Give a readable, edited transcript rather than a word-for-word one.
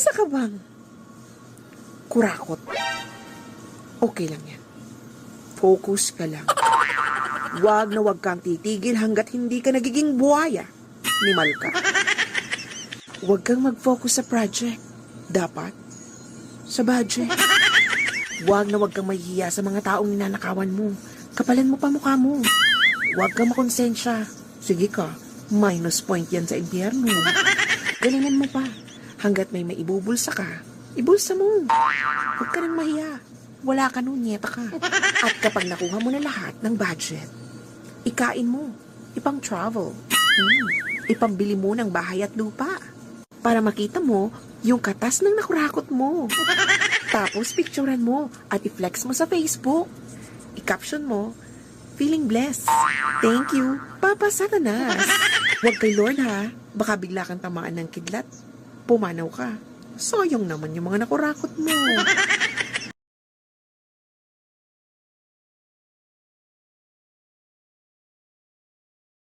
isa ka bang kurakot? Okay lang yan. Focus ka lang. Wag na wag kang titigil hanggat hindi ka nagiging buhaya ni Malka. Wag kang mag-focus sa project. Dapat sa budget. Wag na wag kang mahihiya sa mga taong ninanakawan mo. Kapalan mo pa mukha mo. Wag kang makonsensya. Sige ka, minus point yan sa impyerno. Galingan mo pa. Hanggat may maibubulsa ka, ibulsa mo. Huwag ka nang mahiya. Wala ka nun, nyeta ka. At kapag nakuha mo na lahat ng budget, ikain mo, ipang travel, ipambili mo ng bahay at lupa para makita mo yung katas ng nakurakot mo. Tapos picturean mo at i-flex mo sa Facebook. I-caption mo, feeling blessed. Thank you, Papa Satanas. Huwag kay Lord ha, baka bigla kang tamaan ng kidlat. Pumanaw ka. Sayang naman yung mga nakurakot mo.